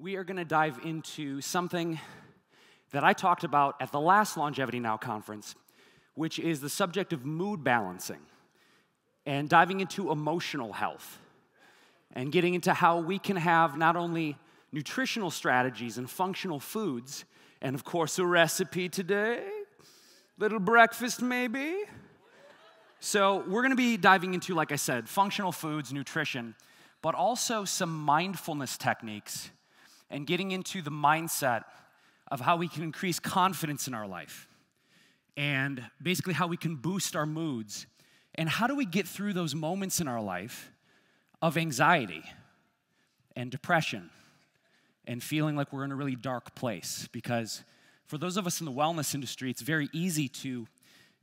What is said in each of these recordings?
we are going to dive into something that I talked about at the last Longevity Now conference, which is the subject of mood balancing and diving into emotional health and getting into how we can have not only nutritional strategies and functional foods, and of course a recipe today, little breakfast maybe. So we're going to be diving into, like I said, functional foods, nutrition, but also some mindfulness techniques and getting into the mindset of how we can increase confidence in our life and basically how we can boost our moods and how do we get through those moments in our life of anxiety and depression and feeling like we're in a really dark place. Because for those of us in the wellness industry, it's very easy to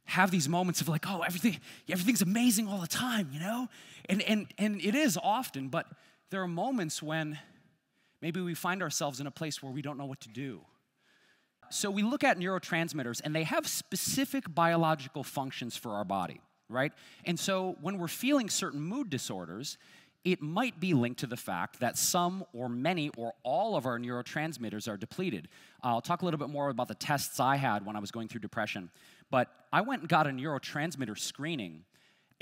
have these moments of like, oh, everything's amazing all the time, you know? And it is often, but there are moments when maybe we find ourselves in a place where we don't know what to do. So we look at neurotransmitters, and they have specific biological functions for our body, right? And so when we're feeling certain mood disorders, it might be linked to the fact that some or many or all of our neurotransmitters are depleted. I'll talk a little bit more about the tests I had when I was going through depression. But I went and got a neurotransmitter screening,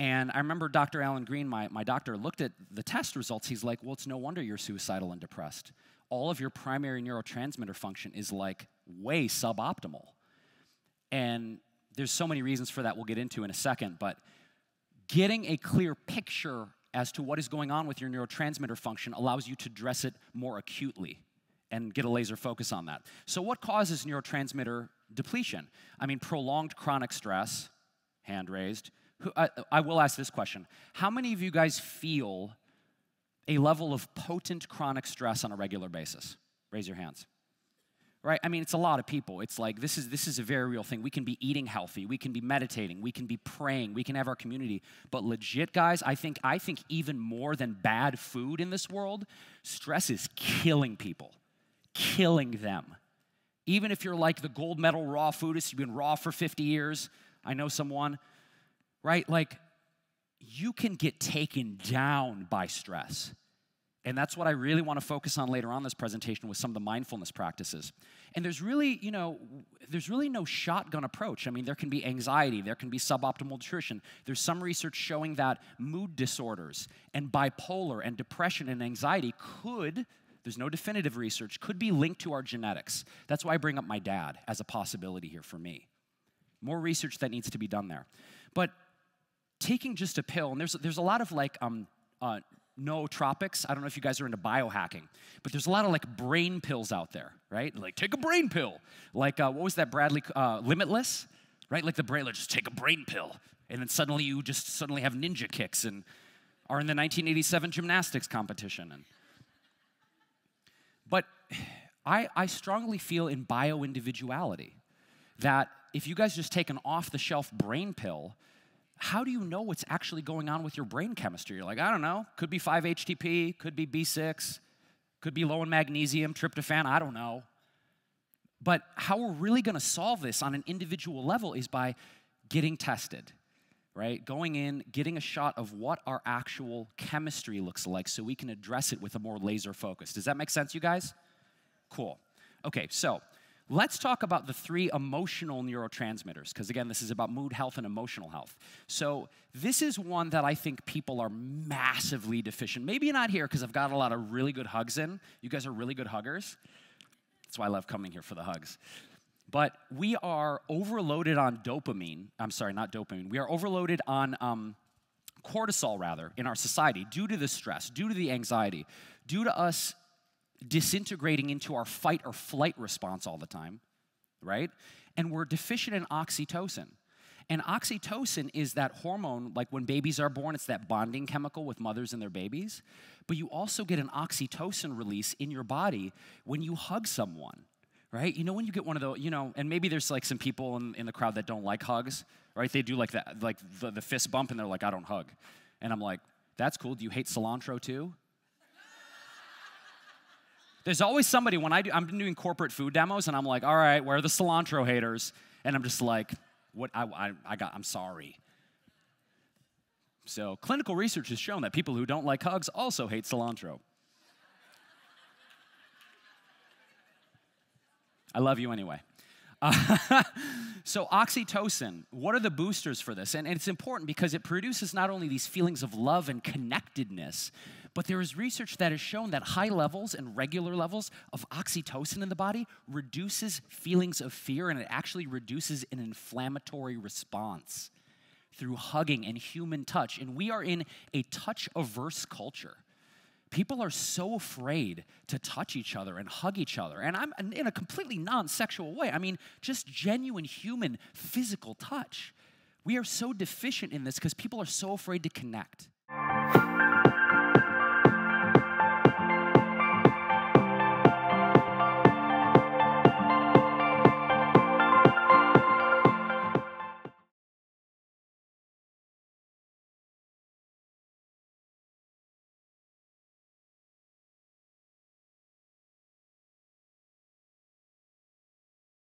and I remember Dr. Alan Green, my doctor, looked at the test results. He's like, well, it's no wonder you're suicidal and depressed. All of your primary neurotransmitter function is like way suboptimal. And there's so many reasons for that we'll get into in a second, but getting a clear picture as to what is going on with your neurotransmitter function allows you to address it more acutely and get a laser focus on that. So what causes neurotransmitter depletion? I mean, prolonged chronic stress, hand raised. I will ask this question. How many of you guys feel a level of potent chronic stress on a regular basis? Raise your hands. Right? I mean, it's a lot of people. It's like, this is a very real thing. We can be eating healthy. We can be meditating. We can be praying. We can have our community. But legit, guys, I think even more than bad food in this world, stress is killing people. Killing them. Even if you're like the gold medal raw foodist, you've been raw for 50 years. I know someone, right? Like, you can get taken down by stress. And that's what I really want to focus on later on in this presentation with some of the mindfulness practices. And there's really no shotgun approach. I mean, there can be anxiety, there can be suboptimal nutrition. There's some research showing that mood disorders and bipolar and depression and anxiety there's no definitive research, could be linked to our genetics. That's why I bring up my dad as a possibility here for me. More research that needs to be done there. But taking just a pill, and there's a lot of like nootropics. I don't know if you guys are into biohacking, but there's a lot of like brain pills out there, right? Like, take a brain pill. Like, what was that Bradley, Limitless, right? Like the brain, like, just take a brain pill. And then suddenly you just suddenly have ninja kicks and are in the 1987 gymnastics competition. But I strongly feel in bio-individuality that if you guys just take an off-the-shelf brain pill, how do you know what's actually going on with your brain chemistry? You're like, I don't know. Could be 5-HTP, could be B6, could be low in magnesium, tryptophan, I don't know. But how we're really going to solve this on an individual level is by getting tested, right? Going in, getting a shot of what our actual chemistry looks like so we can address it with a more laser focus. Does that make sense, you guys? Cool. Okay, so let's talk about the 3 emotional neurotransmitters, because again, this is about mood health and emotional health. So this is one that I think people are massively deficient. Maybe not here, because I've got a lot of really good hugs in. You guys are really good huggers. That's why I love coming here for the hugs. But we are overloaded on dopamine. I'm sorry, not dopamine. We are overloaded on cortisol, rather, in our society due to the stress, due to the anxiety, due to us disintegrating into our fight or flight response all the time, right? And we're deficient in oxytocin. And oxytocin is that hormone, like when babies are born, it's that bonding chemical with mothers and their babies. But you also get an oxytocin release in your body when you hug someone, right? You know, when you get one of those, you know, and maybe there's like some people in the crowd that don't like hugs, right? They do like that, like the fist bump, and they're like, I don't hug. And I'm like, that's cool. Do you hate cilantro too? There's always somebody, when I'm doing corporate food demos, and I'm like, all right, where are the cilantro haters? And I'm just like, I'm sorry. So clinical research has shown that people who don't like hugs also hate cilantro. I love you anyway. So oxytocin, what are the boosters for this? And it's important because it produces not only these feelings of love and connectedness, but there is research that has shown that high levels and regular levels of oxytocin in the body reduces feelings of fear, and it actually reduces an inflammatory response through hugging and human touch. And we are in a touch-averse culture. People are so afraid to touch each other and hug each other. And I'm in a completely non-sexual way. I mean, just genuine human physical touch. We are so deficient in this because people are so afraid to connect.